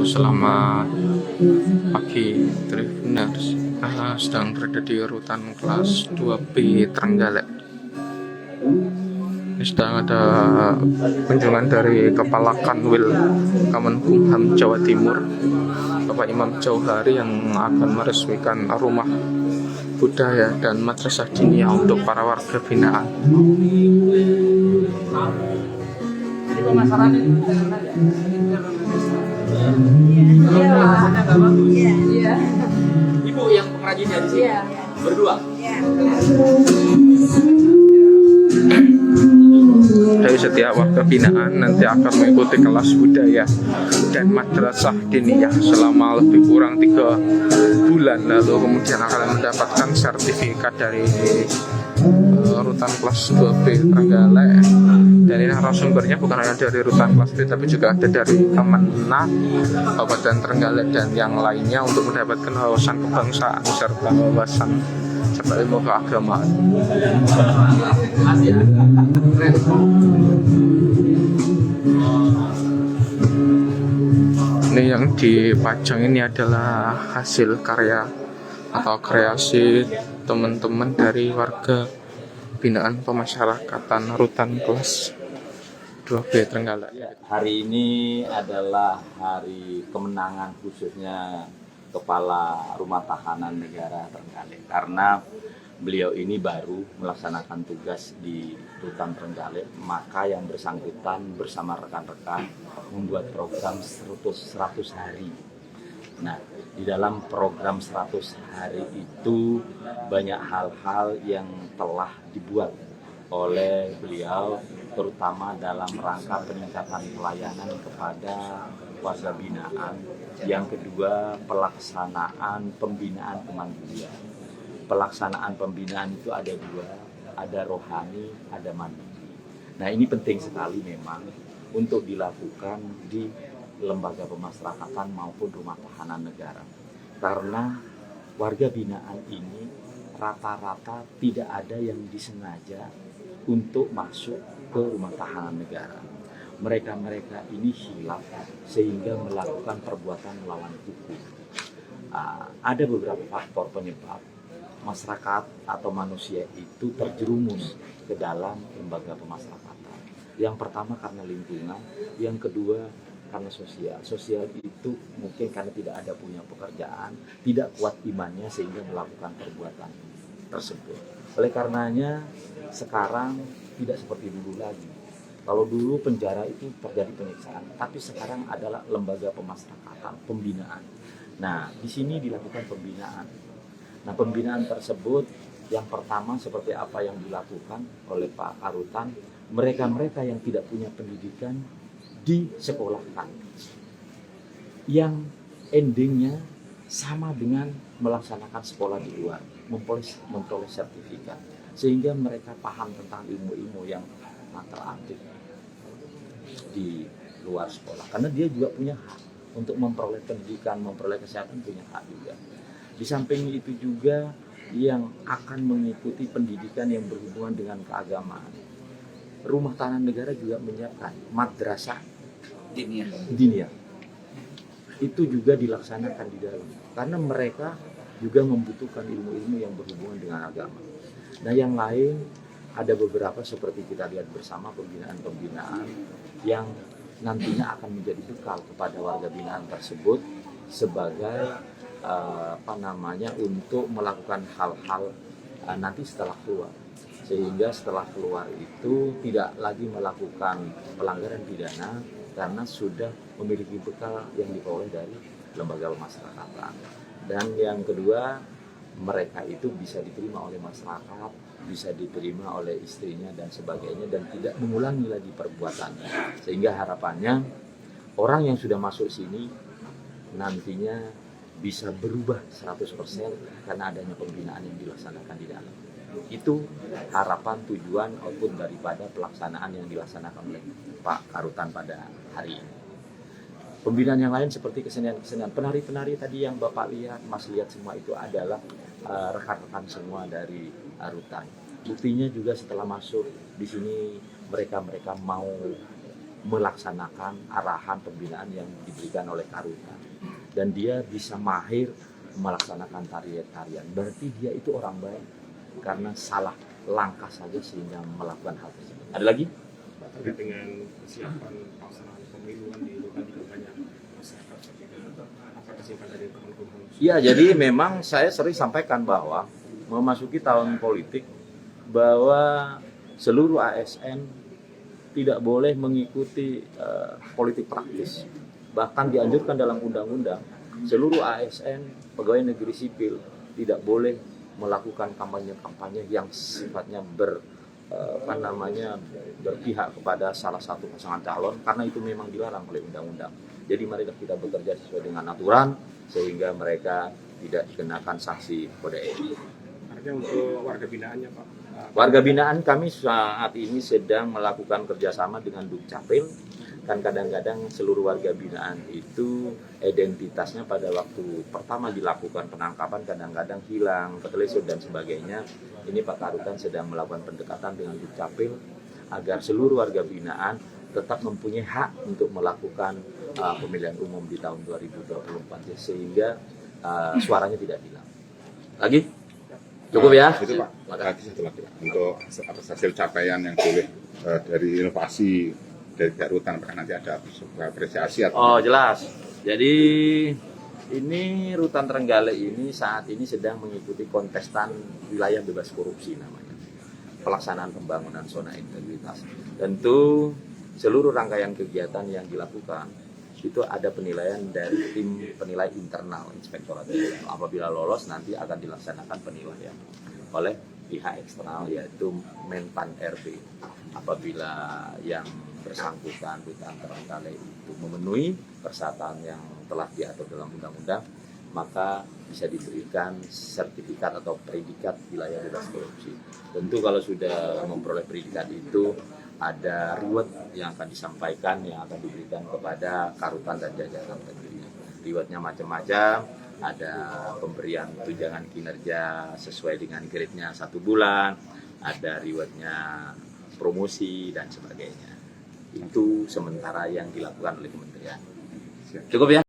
Selamat pagi Tribuners. Sedang berada di rutan kelas 2B Trenggalek. Ini sedang ada kunjungan dari Kepala Kanwil Kemenkumham Jawa Timur, Bapak Imam Jauhari, yang akan meresmikan rumah budaya dan madrasah diniyah untuk para warga binaan. Ibu yang pengrajinnya di sini berdua. Dari setiap warga binaan nanti akan mengikuti kelas budaya dan madrasah diniyah selama lebih kurang 3 bulan, lalu kemudian akan mendapatkan sertifikat dari rutan kelas 2B Trenggalek. Dan ini narasumbernya bukan hanya dari rutan kelas B, tapi juga ada dari Kemenak Kabupaten Trenggalek dan yang lainnya untuk mendapatkan wawasan kebangsaan serta wawasan serta ilmu keagamaan. Ini yang dipajang ini adalah hasil karya atau kreasi teman-teman dari warga binaan pemasyarakatan rutan kelas 2B Trenggalek. Hari ini adalah hari kemenangan khususnya Kepala Rumah Tahanan Negara Trenggalek, karena beliau ini baru melaksanakan tugas di rutan Trenggalek, maka yang bersangkutan bersama rekan-rekan membuat program 100 hari. Nah, di dalam program 100 hari itu banyak hal-hal yang telah dibuat oleh beliau, terutama dalam rangka peningkatan pelayanan kepada warga binaan. Yang kedua, pelaksanaan pembinaan kemandirian. Pelaksanaan pembinaan itu ada 2, ada rohani, ada mandiri. Nah, ini penting sekali memang untuk dilakukan di lembaga pemasyarakatan maupun rumah tahanan negara, karena warga binaan ini rata-rata tidak ada yang disengaja untuk masuk ke rumah tahanan negara. Mereka ini hilaf sehingga melakukan perbuatan melawan hukum. Ada beberapa faktor penyebab masyarakat atau manusia itu terjerumus ke dalam lembaga pemasyarakatan. Yang pertama karena lingkungan, yang kedua karena sosial itu mungkin karena tidak ada punya pekerjaan, tidak kuat imannya sehingga melakukan perbuatan tersebut. Oleh karenanya sekarang tidak seperti dulu lagi. Kalau dulu penjara itu terjadi penyiksaan, tapi sekarang adalah lembaga pemasyarakatan, pembinaan. Nah, di sini dilakukan pembinaan. Nah, pembinaan tersebut yang pertama seperti apa yang dilakukan oleh Pak Karutan, mereka-mereka yang tidak punya pendidikan disekolahkan, yang endingnya sama dengan melaksanakan sekolah di luar, memperoleh sertifikat, sehingga mereka paham tentang ilmu-ilmu yang alternatif di luar sekolah, karena dia juga punya hak untuk memperoleh pendidikan, memperoleh kesehatan, punya hak juga. Di samping itu juga yang akan mengikuti pendidikan yang berhubungan dengan keagamaan. Rumah Tahanan Negara juga menyiapkan madrasah diniyah. Itu juga dilaksanakan di dalam, karena mereka juga membutuhkan ilmu-ilmu yang berhubungan dengan agama. Nah, yang lain ada beberapa seperti kita lihat bersama pembinaan-pembinaan yang nantinya akan menjadi bekal kepada warga binaan tersebut sebagai untuk melakukan hal-hal nanti setelah keluar, sehingga setelah keluar itu tidak lagi melakukan pelanggaran pidana karena sudah memiliki bekal yang diperoleh dari lembaga pemasyarakatan. Dan yang kedua, mereka itu bisa diterima oleh masyarakat, bisa diterima oleh istrinya dan sebagainya, dan tidak mengulangi lagi perbuatannya. Sehingga harapannya orang yang sudah masuk sini nantinya bisa berubah 100% karena adanya pembinaan yang dilaksanakan di dalam. Itu harapan, tujuan, output daripada pelaksanaan yang dilaksanakan oleh Pak Karutan pada hari ini. Pembinaan yang lain seperti kesenian-kesenian, penari-penari tadi yang Bapak lihat, Mas lihat, semua itu adalah rekan-rekan semua dari rutan. Buktinya juga setelah masuk di sini mereka mau melaksanakan arahan pembinaan yang diberikan oleh Karutan, dan dia bisa mahir melaksanakan tarian-tarian, berarti dia itu orang baik karena salah langkah saja sehingga melakukan hal tersebut. Ada lagi? Terkait dengan kesiapan pelaksanaan pemilu kan di Lukan juga banyak masyarakat apa kesiapan dari teman-teman? Ya, jadi memang saya sering sampaikan bahwa memasuki tahun politik bahwa seluruh ASN tidak boleh mengikuti politik praktis. Bahkan dianjurkan dalam undang-undang seluruh ASN pegawai negeri sipil tidak boleh melakukan kampanye-kampanye yang sifatnya berpihak kepada salah satu pasangan calon, karena itu memang dilarang oleh undang-undang. Jadi marilah kita bekerja sesuai dengan aturan sehingga mereka tidak dikenakan sanksi kode etik. Artinya untuk warga binaannya Pak? Warga binaan kami saat ini sedang melakukan kerjasama dengan Dukcapil. Kan kadang-kadang seluruh warga binaan itu identitasnya pada waktu pertama dilakukan penangkapan kadang-kadang hilang, ketelisur dan sebagainya. Ini Pak Karutan sedang melakukan pendekatan dengan Dukcapil agar seluruh warga binaan tetap mempunyai hak untuk melakukan pemilihan umum di tahun 2024 sehingga suaranya tidak hilang. Lagi? Cukup ya? Itu Pak, tadi satu lagi Pak, untuk hasil capaian yang boleh dari inovasi dari pihak rutan, apakah nanti ada sebuah apresiasi atau? Oh jelas. Jadi ini Rutan Trenggalek ini saat ini sedang mengikuti kontestan wilayah bebas korupsi namanya. Pelaksanaan pembangunan zona integritas. Tentu seluruh rangkaian kegiatan yang dilakukan itu ada penilaian dari tim penilai internal Inspektorat Jenderal. Apabila lolos nanti akan dilaksanakan penilaian oleh pihak eksternal yaitu Menpan RB. Apabila yang bersangkutan Rutan Trenggalek itu memenuhi persyaratan yang telah diatur dalam undang-undang, maka bisa diberikan sertifikat atau predikat wilayah bebas korupsi. Tentu kalau sudah memperoleh predikat itu ada reward yang akan disampaikan yang akan diberikan kepada Karutan dan jajaran tentunya. Rewardnya macam-macam, ada pemberian tunjangan kinerja sesuai dengan grade-nya 1 bulan, ada rewardnya promosi dan sebagainya. Itu sementara yang dilakukan oleh kementerian. Cukup ya?